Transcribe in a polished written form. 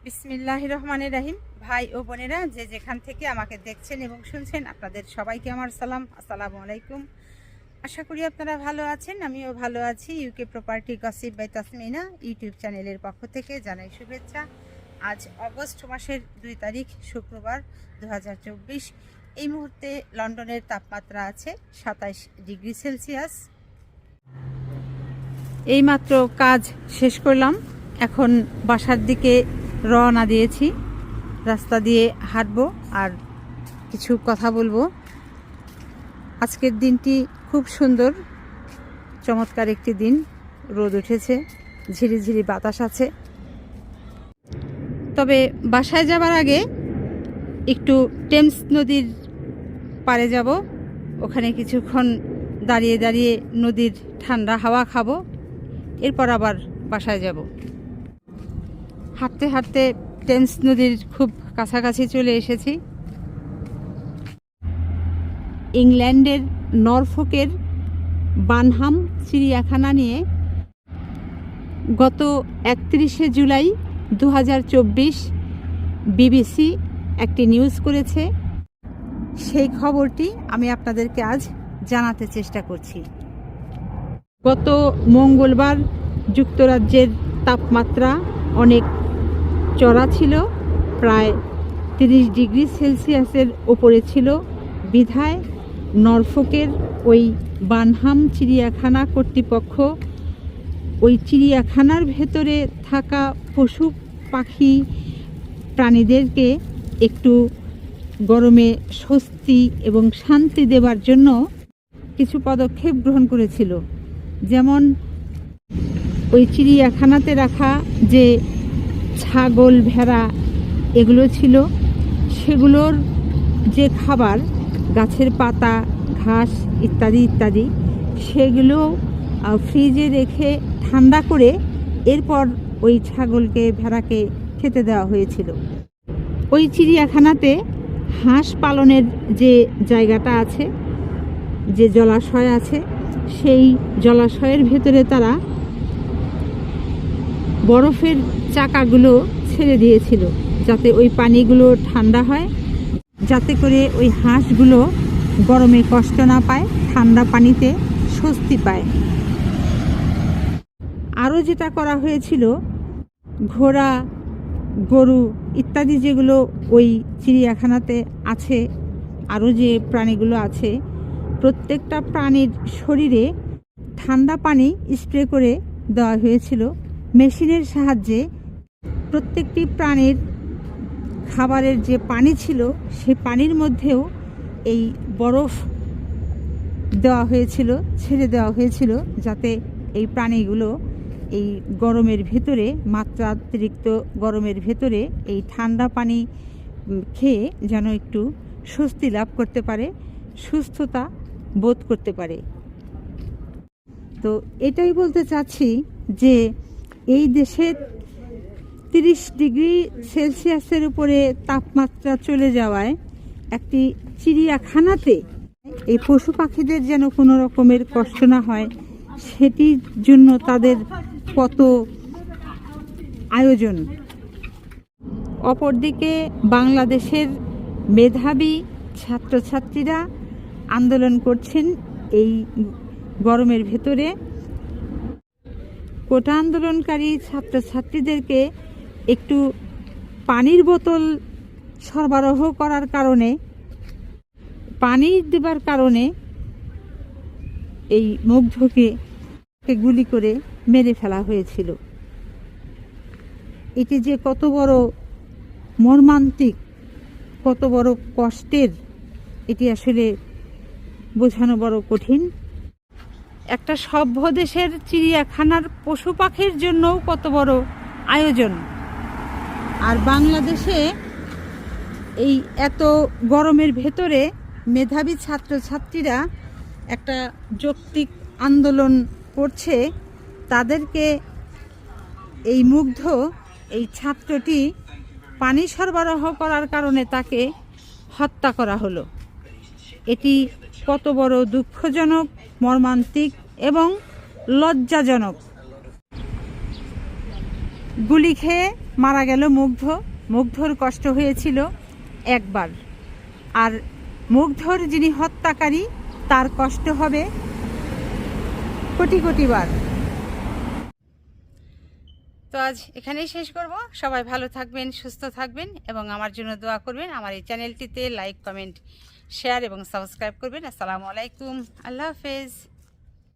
বিসমিল্লাহির রহমানির রহিম। ভাই ও বোনেরা, যে যেখান থেকে আমাকে দেখছেন এবং শুনছেন, আপনাদের সবাইকে আমার সালাম, আসসালামু আলাইকুম। আশা করি আপনারা ভালো আছেন, আমিও ভালো আছি। UK property gossip by Tasmina YouTube চ্যানেলের পক্ষ থেকে জানাই শুভেচ্ছা। আজ অগস্ট মাসের 2 তারিখ শুক্রবার 2024। এই মুহূর্তে লন্ডনের তাপমাত্রা আছে 27 ডিগ্রি সেলসিয়াস। এইমাত্র কাজ শেষ করলাম, এখন বাসার দিকে রওনা দিয়েছি। রাস্তা দিয়ে হাঁটবো আর কিছু কথা বলবো। আজকের দিনটি খুব সুন্দর, চমৎকার একটি দিন। রোদ উঠেছে, ঝিরিঝিরি বাতাস আছে। তবে বাসায় যাবার আগে একটু টেমস নদীর পাড়ে যাব। ওখানে কিছুক্ষণ দাঁড়িয়ে দাঁড়িয়ে নদীর ঠান্ডা হাওয়া খাবো, এরপর আবার বাসায় যাব। হাঁটতে হাঁটতে টেমস নদীর খুব কাছাকাছি চলে এসেছি। ইংল্যান্ডের নরফোকের বানহাম চিড়িয়াখানা নিয়ে গত 31শে জুলাই 2024 বিবিসি একটি নিউজ করেছে। সেই খবরটি আমি আপনাদেরকে আজ জানাতে চেষ্টা করছি। গত মঙ্গলবার যুক্তরাজ্যের তাপমাত্রা অনেক চড়া ছিল, প্রায় 30 ডিগ্রি সেলসিয়াসের ওপরে ছিল। বিধায় নরফোকের ওই বানহাম চিড়িয়াখানা কর্তৃপক্ষ ওই চিড়িয়াখানার ভেতরে থাকা পশু পাখি প্রাণীদেরকে একটু গরমে স্বস্তি এবং শান্তি দেবার জন্য কিছু পদক্ষেপ গ্রহণ করেছিল। যেমন ওই চিড়িয়াখানাতে রাখা যে ছাগল, ভেড়া এগুলো ছিল, সেগুলোর যে খাবার, গাছের পাতা, ঘাস ইত্যাদি ইত্যাদি, সেগুলো ফ্রিজে রেখে ঠান্ডা করে এরপর ওই ছাগলকে, ভেড়াকে খেতে দেওয়া হয়েছিল। ওই চিড়িয়াখানাতে হাঁস পালনের যে জায়গাটা আছে, যে জলাশয় আছে, সেই জলাশয়ের ভেতরে তারা বরফের চাকাগুলো ছেড়ে দিয়েছিল, যাতে ওই পানিগুলো ঠান্ডা হয়, যাতে করে ওই হাঁসগুলো গরমে কষ্ট না পায়, ঠান্ডা পানিতে স্বস্তি পায়। আরও যেটা করা হয়েছিল, ঘোড়া, গরু ইত্যাদি যেগুলো ওই চিড়িয়াখানাতে আছে, আরও যে প্রাণীগুলো আছে, প্রত্যেকটা প্রাণীর শরীরে ঠান্ডা পানি স্প্রে করে দেওয়া হয়েছিল মেশিনের সাহায্যে। প্রত্যেকটি প্রাণীর খাবারের যে পানি ছিল, সেই পানির মধ্যেও এই বরফ দেওয়া হয়েছিল, ছেড়ে দেওয়া হয়েছিল, যাতে এই প্রাণীগুলো এই গরমের ভেতরে, মাত্রাতিরিক্ত গরমের ভেতরে এই ঠান্ডা পানি খেয়ে যেন একটু স্বস্তি লাভ করতে পারে, সুস্থতা বোধ করতে পারে। তো এটাই বলতে চাচ্ছি যে এই দেশে 30 ডিগ্রি সেলসিয়াসের উপরে তাপমাত্রা চলে যাওয়ায় একটি চিড়িয়াখানাতে এই পশু পাখিদের যেন কোনো রকমের কষ্ট না হয়, সেটির জন্য তাদের কত আয়োজন। অপরদিকে বাংলাদেশের মেধাবী ছাত্রছাত্রীরা আন্দোলন করছেন এই গরমের ভেতরে। কোটা আন্দোলনকারী ছাত্রছাত্রীদেরকে একটু পানির বোতল সরবরাহ করার কারণে, পানি দেবার কারণে এই মুগ্ধকে গুলি করে মেরে ফেলা হয়েছিল। এটি যে কত বড় মর্মান্তিক, কত বড় কষ্টের, এটি আসলে বোঝানো বড় কঠিন। একটা সভ্য দেশের চিড়িয়াখানার পশু পাখির জন্যও কত বড় আয়োজন, আর বাংলাদেশে এই এত গরমের ভেতরে মেধাবী ছাত্রছাত্রীরা একটা যৌক্তিক আন্দোলন করছে। তাদেরকে এই মুগ্ধ এই ছাত্রটি পানি সরবরাহ করার কারণে তাকে হত্যা করা হলো। এটি কত বড় দুঃখজনক, মর্মান্তিক এবং লজ্জাজনক। গুলি খেয়ে মারা গেল মুগ্ধ। মুগ্ধর কষ্ট হয়েছিল একবার, আর মুগ্ধর যিনি হত্যাকারী তার কষ্ট হবে কোটি কোটি বার। তো আজ এখানেই শেষ করব। সবাই ভালো থাকবেন, সুস্থ থাকবেন এবং আমার জন্য দোয়া করবেন। আমার এই চ্যানেলটিতে লাইক, কমেন্ট, শেয়ার এবং সাবস্ক্রাইব করবেন। আসসালামু আলাইকুম, আল্লাহ হাফেজ।